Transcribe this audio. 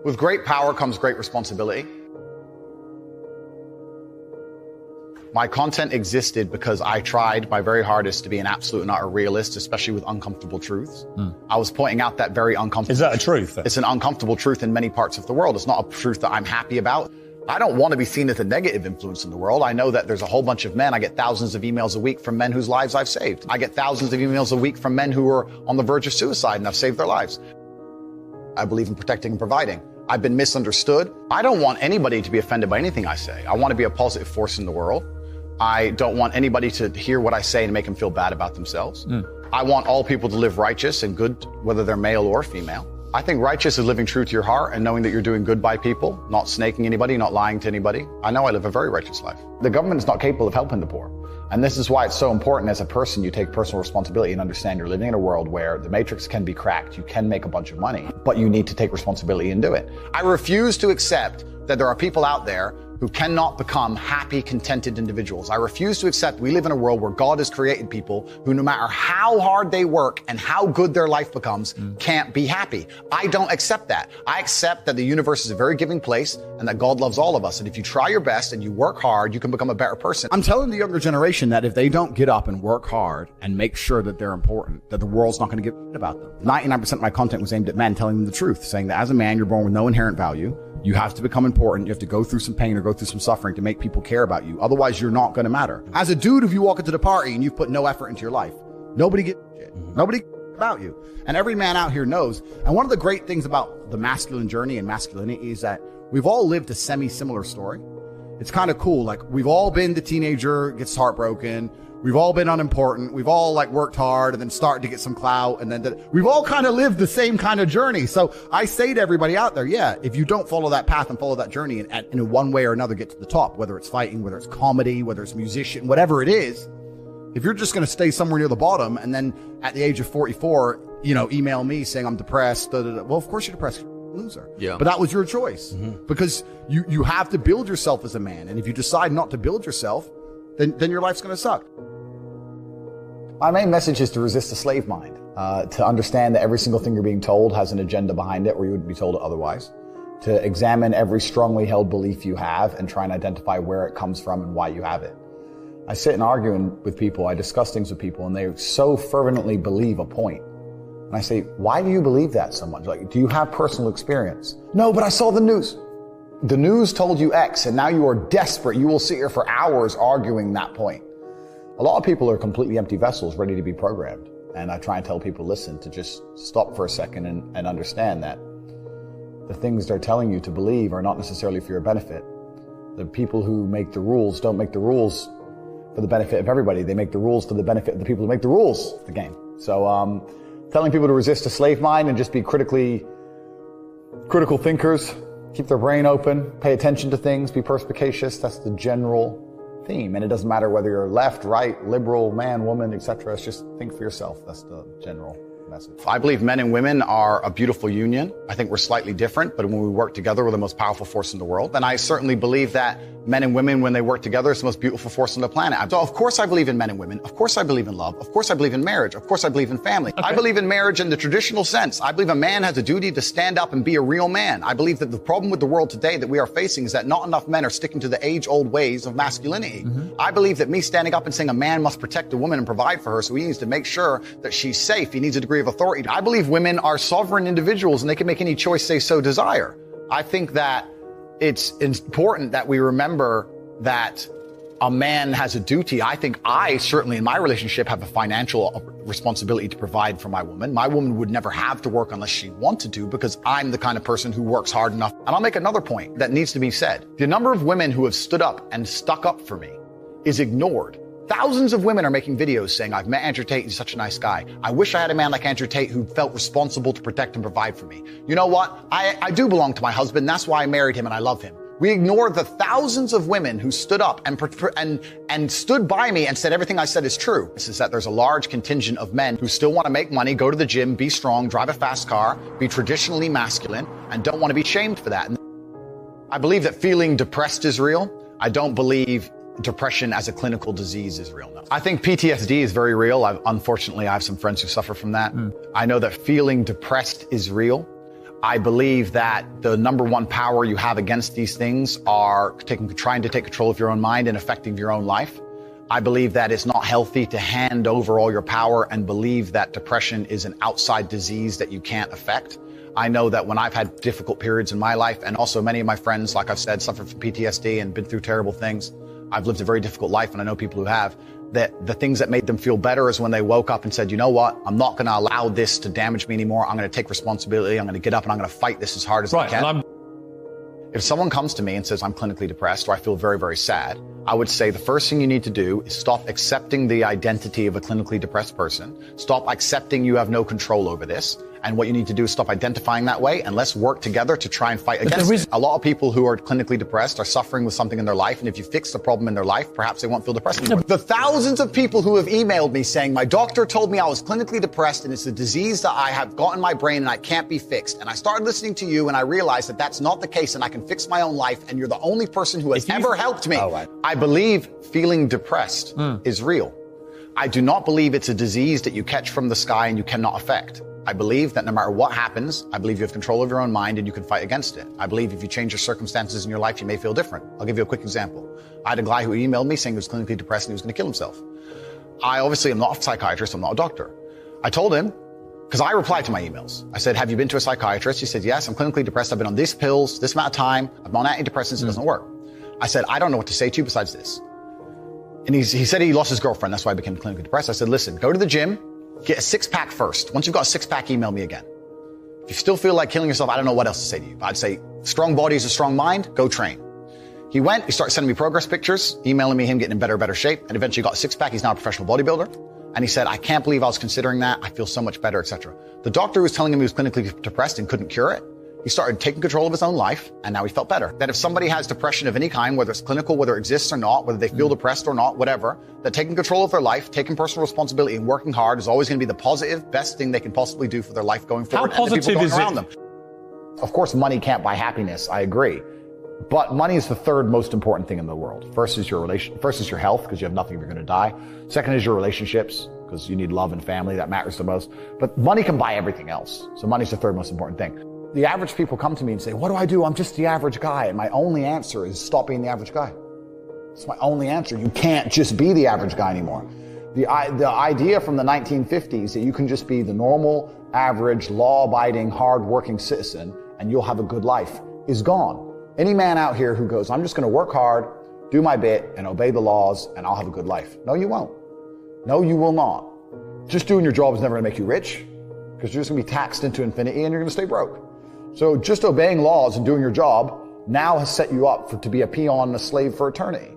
With great power comes great responsibility. My content existed because I tried my very hardest to be an absolute and utter realist, especially with uncomfortable truths. I was pointing out that very uncomfortable Is that a truth? It's an uncomfortable truth in many parts of the world. It's not a truth that I'm happy about. I don't want to be seen as a negative influence in the world. I know that there's a whole bunch of men. I get thousands of emails a week from men whose lives I've saved. I get thousands of emails a week from men who are on the verge of suicide and I've saved their lives. I believe in protecting and providing. I've been misunderstood. I don't want anybody to be offended by anything I say. I want to be a positive force in the world. I don't want anybody to hear what I say and make them feel bad about themselves. I want all people to live righteous and good, whether they're male or female. I think righteous is living true to your heart and knowing that you're doing good by people, not snaking anybody, not lying to anybody. I know I live a very righteous life. The government is not capable of helping the poor. And this is why it's so important as a person you take personal responsibility and understand you're living in a world where the matrix can be cracked. You can make a bunch of money, but you need to take responsibility and do it. I refuse to accept that there are people out there who cannot become happy, contented individuals. I refuse to accept we live in a world where God has created people who, no matter how hard they work and how good their life becomes, can't be happy. I don't accept that. I accept that the universe is a very giving place and that God loves all of us. And if you try your best and you work hard, you can become a better person. I'm telling the younger generation that if they don't get up and work hard and make sure that they're important, that the world's not going to give a shit about them. 99% of my content was aimed at men, telling them the truth, saying that as a man, you're born with no inherent value. You have to become important. You have to go through some pain or go through some suffering to make people care about you. Otherwise, you're not going to matter. As a dude, if you walk into the party and you've put no effort into your life, nobody gives a shit. Nobody cares about you. And every man out here knows. And one of the great things about the masculine journey and masculinity is that we've all lived a semi-similar story. It's kind of cool. Like, we've all been the teenager, gets heartbroken. We've all been unimportant. We've all like worked hard and then started to get some clout. And then we've all kind of lived the same kind of journey. So I say to everybody out there, yeah, if you don't follow that path and follow that journey and in one way or another get to the top, whether it's fighting, whether it's comedy, whether it's musician, whatever it is, if you're just going to stay somewhere near the bottom and then at the age of 44, email me saying I'm depressed, well, of course you're depressed. Loser. Yeah. But that was your choice because you have to build yourself as a man. And if you decide not to build yourself, then your life's going to suck. My main message is to resist the slave mind, to understand that every single thing you're being told has an agenda behind it or you wouldn't be told it otherwise, to examine every strongly held belief you have and try and identify where it comes from and why you have it. I sit and argue with people, I discuss things with people, and they so fervently believe a point. And I say, why do you believe that so much? Like, do you have personal experience? No, but I saw the news. The news told you X, and now you are desperate. You will sit here for hours arguing that point. A lot of people are completely empty vessels ready to be programmed. And I try and tell people, listen, to just stop for a second and understand that the things they're telling you to believe are not necessarily for your benefit. The people who make the rules don't make the rules for the benefit of everybody. They make the rules for the benefit of the people who make the rules of the game. So telling people to resist a slave mind and just be critical thinkers, keep their brain open, pay attention to things, be perspicacious, that's the general theme. And it doesn't matter whether you're left, right, liberal, man, woman, etc. It's just think for yourself. That's the general message. I believe men and women are a beautiful union. I think we're slightly different, but when we work together, we're the most powerful force in the world. And I certainly believe that men and women, when they work together, it's the most beautiful force on the planet. So of course I believe in men and women. Of course I believe in love. Of course I believe in marriage. Of course I believe in family. Okay. I believe in marriage in the traditional sense. I believe a man has a duty to stand up and be a real man. I believe that the problem with the world today that we are facing is that not enough men are sticking to the age-old ways of masculinity. I believe that me standing up and saying a man must protect a woman and provide for her, so he needs to make sure that she's safe. He needs a degree of authority. I believe women are sovereign individuals and they can make any choice they so desire. I think that it's important that we remember that a man has a duty. I think I certainly in my relationship have a financial responsibility to provide for my woman. My woman would never have to work unless she wanted to because I'm the kind of person who works hard enough. And I'll make another point that needs to be said. The number of women who have stood up and stuck up for me is ignored. Thousands of women are making videos saying, I've met Andrew Tate, he's such a nice guy. I wish I had a man like Andrew Tate who felt responsible to protect and provide for me. You know what? I do belong to my husband. That's why I married him and I love him. We ignore the thousands of women who stood up and stood by me and said everything I said is true. This is that there's a large contingent of men who still want to make money, go to the gym, be strong, drive a fast car, be traditionally masculine, and don't want to be shamed for that. And I believe that feeling depressed is real. I don't believe depression as a clinical disease is real. No. I think PTSD is very real. Unfortunately, I have some friends who suffer from that. I know that feeling depressed is real. I believe that the number one power you have against these things are trying to take control of your own mind and affecting your own life. I believe that it's not healthy to hand over all your power and believe that depression is an outside disease that you can't affect. I know that when I've had difficult periods in my life, and also many of my friends, like I've said, suffer from PTSD and been through terrible things. I've lived a very difficult life, and I know people who have, that the things that made them feel better is when they woke up and said, you know what, I'm not going to allow this to damage me anymore. I'm going to take responsibility. I'm going to get up and I'm going to fight this as hard as I can. If someone comes to me and says, I'm clinically depressed, or I feel very, very sad, I would say the first thing you need to do is stop accepting the identity of a clinically depressed person. Stop accepting you have no control over this. And what you need to do is stop identifying that way, and let's work together to try and fight against it. A lot of people who are clinically depressed are suffering with something in their life, and if you fix the problem in their life, perhaps they won't feel depressed anymore. The thousands of people who have emailed me saying, my doctor told me I was clinically depressed and it's a disease that I have got in my brain and I can't be fixed. And I started listening to you and I realized that that's not the case and I can fix my own life, and you're the only person who has ever helped me. I believe feeling depressed is real. I do not believe it's a disease that you catch from the sky and you cannot affect. I believe that no matter what happens, I believe you have control of your own mind and you can fight against it. I believe if you change your circumstances in your life, you may feel different. I'll give you a quick example. I had a guy who emailed me saying he was clinically depressed and he was going to kill himself. I obviously am not a psychiatrist, I'm not a doctor. I told him, because I replied to my emails. I said, have you been to a psychiatrist? He said, yes, I'm clinically depressed. I've been on these pills, this amount of time. I'm on antidepressants, it doesn't work. I said, I don't know what to say to you besides this. And he said he lost his girlfriend, that's why I became clinically depressed. I said, listen, go to the gym, get a six-pack first. Once you've got a six-pack, email me again. If you still feel like killing yourself, I don't know what else to say to you. But I'd say, strong body is a strong mind, go train. He went, he started sending me progress pictures, emailing me him getting in better shape, and eventually got a six-pack. He's now a professional bodybuilder. And he said, I can't believe I was considering that. I feel so much better, etc. The doctor who was telling him he was clinically depressed and couldn't cure it, he started taking control of his own life, and now he felt better. That if somebody has depression of any kind, whether it's clinical, whether it exists or not, whether they feel depressed or not, whatever, that taking control of their life, taking personal responsibility and working hard is always going to be the positive, best thing they can possibly do for their life going forward. How positive is it? Them. Of course, money can't buy happiness. I agree. But money is the third most important thing in the world. First is your health, because you have nothing if you're going to die. Second is your relationships, because you need love and family. That matters the most. But money can buy everything else. So money's the third most important thing. The average people come to me and say, what do I do? I'm just the average guy. And my only answer is stop being the average guy. It's my only answer. You can't just be the average guy anymore. The idea from the 1950s that you can just be the normal, average, law-abiding, hard-working citizen and you'll have a good life is gone. Any man out here who goes, I'm just going to work hard, do my bit, and obey the laws, and I'll have a good life. No, you won't. No, you will not. Just doing your job is never going to make you rich, because you're just going to be taxed into infinity and you're going to stay broke. So just obeying laws and doing your job now has set you up to be a peon and a slave for eternity.